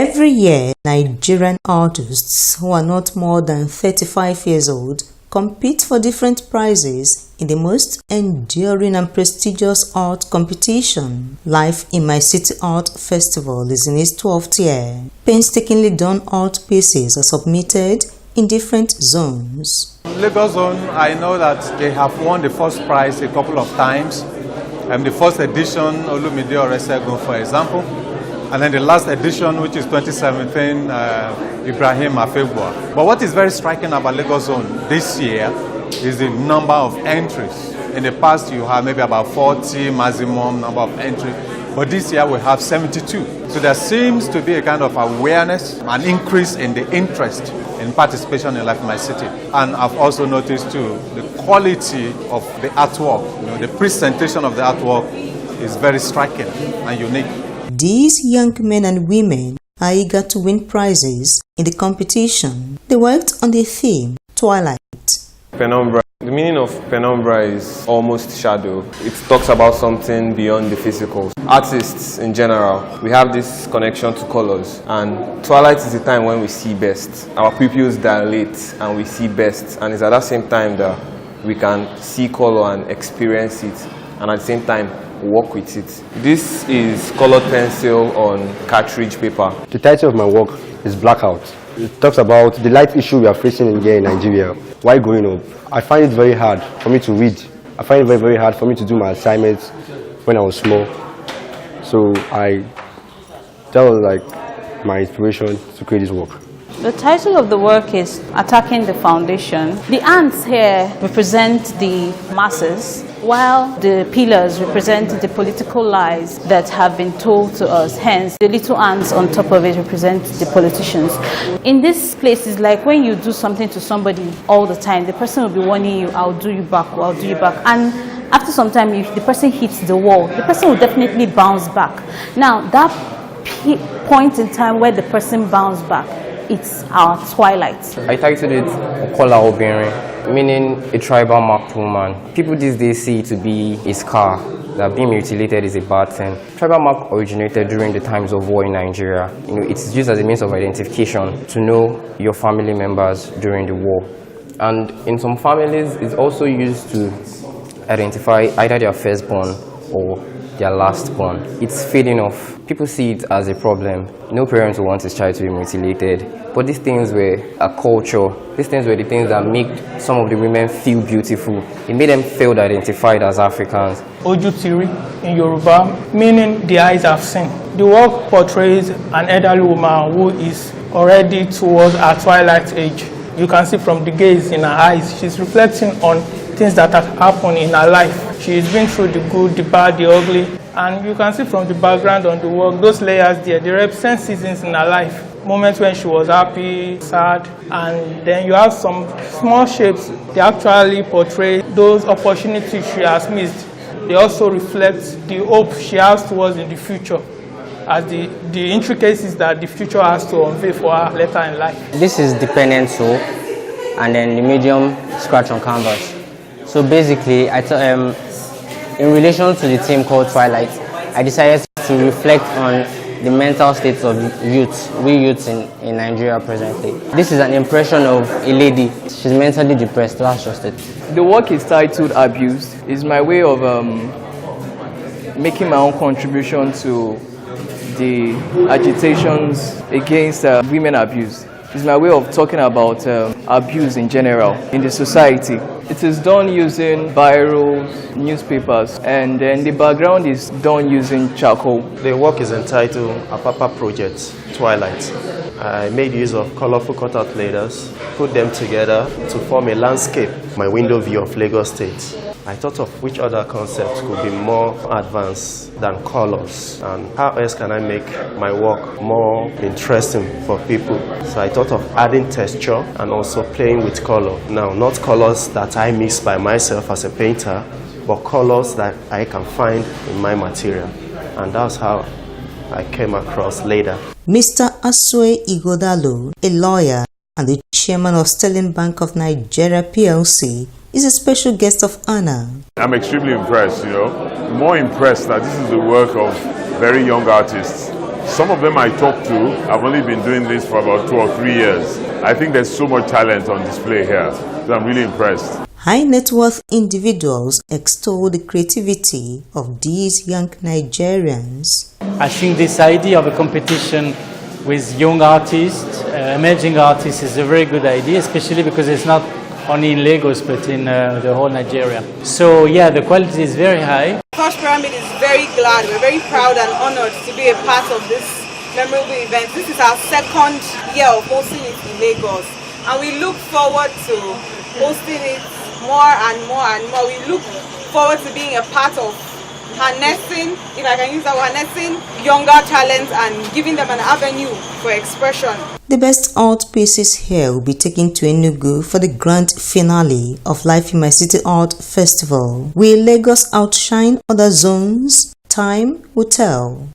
Every year, Nigerian artists who are not more than 35 years old compete for different prizes in the most enduring and prestigious art competition. Life in My City Art Festival is in its 12th year. Painstakingly done art pieces are submitted in different zones. Lagos zone, I know that they have won the first prize a couple of times. The first edition, Olumide Oresegun, for example. And then the last edition, which is 2017, Ibrahim Afebua. But what is very striking about Lagos Zone this year is the number of entries. In the past, you have maybe about 40 maximum number of entries. But this year, we have 72. So there seems to be a kind of awareness, an increase in the interest in participation in Life in My City. And I've also noticed, too, the quality of the artwork. The presentation of the artwork is very striking and unique. These young men and women are eager to win prizes in the competition. They worked on the theme, Twilight. Penumbra. The meaning of penumbra is almost shadow. It talks about something beyond the physical. Artists in general, we have this connection to colors, and twilight is the time when we see best. Our pupils dilate and we see best, and it's at that same time that we can see color and experience it, and at the same time work with it. This is colored pencil on cartridge paper. The title of my work is Blackout. It talks about the light issue we are facing here in Nigeria while growing up. I find it very hard for me to read. I find it very, very hard for me to do my assignments when I was small. So that was like my inspiration to create this work. The title of the work is Attacking the Foundation. The ants here represent the masses, while the pillars represent the political lies that have been told to us. Hence, the little ants on top of it represent the politicians. In this place, it's like when you do something to somebody all the time, the person will be warning you, I'll do you back, or I'll do you back. And after some time, if the person hits the wall, the person will definitely bounce back. Now, that point in time where the person bounced back, it's our twilight. I titled it Okola Obinrin, meaning a tribal marked woman. People these days see it to be a scar, that being mutilated is a bad thing. Tribal mark originated during the times of war in Nigeria. It's used as a means of identification to know your family members during the war. And in some families, it's also used to identify either their firstborn or their lastborn. It's fading off. People see it as a problem. No parent will want his child to be mutilated. But these things were a culture. These things were the things that make some of the women feel beautiful. It made them feel identified as Africans. Ojutiri in Yoruba, meaning the eyes have seen. The work portrays an elderly woman who is already towards her twilight age. You can see from the gaze in her eyes, she's reflecting on things that have happened in her life. She's been through the good, the bad, the ugly. And you can see from the background on the work, those layers there, they represent seasons in her life. Moments when she was happy, sad, and then you have some small shapes. They actually portray those opportunities she has missed. They also reflect the hope she has towards in the future, as the intricacies that the future has to unveil for her later in life. This is the penance tool, and then the medium scratch on canvas. So basically, in relation to the theme called Twilight, I decided to reflect on the mental states of youth, we youths in Nigeria presently. This is an impression of a lady. She's mentally depressed, that's just it. The work is titled Abused. It's my way of making my own contribution to the agitations against women abuse. It's my way of talking about abuse in general in the society. It is done using biros, newspapers, and then the background is done using charcoal. The work is entitled Apapa Project, Twilight. I made use of colorful cutout letters, put them together to form a landscape, my window view of Lagos State. I thought of which other concepts could be more advanced than colors, and how else can I make my work more interesting for people. So I thought of adding texture and also playing with color. Now, not colors that I mix by myself as a painter, but colors that I can find in my material. And that's how I came across later. Mr. Asue Igodalo, a lawyer and the chairman of Sterling Bank of Nigeria PLC, is a special guest of honor. I'm extremely impressed, more impressed that this is the work of very young artists Some of them I talk to have only been doing this for about 2 or 3 years. I think there's so much talent on display here, so I'm really impressed. High net worth individuals extol the creativity of these young Nigerians. I think this idea of a competition with young artists, emerging artists, is a very good idea, especially because it's not only in Lagos but in the whole Nigeria. So yeah, the quality is very high. Cross Pyramid is very glad, we're very proud and honored to be a part of this memorable event. This is our second year of hosting it in Lagos, and we look forward to hosting it more and more and more. We look forward to being a part of harnessing, if I can use that word, harnessing younger talents and giving them an avenue for expression. The best art pieces here will be taken to Enugu for the grand finale of Life in My City Art Festival. Will Lagos outshine other zones? Time will tell.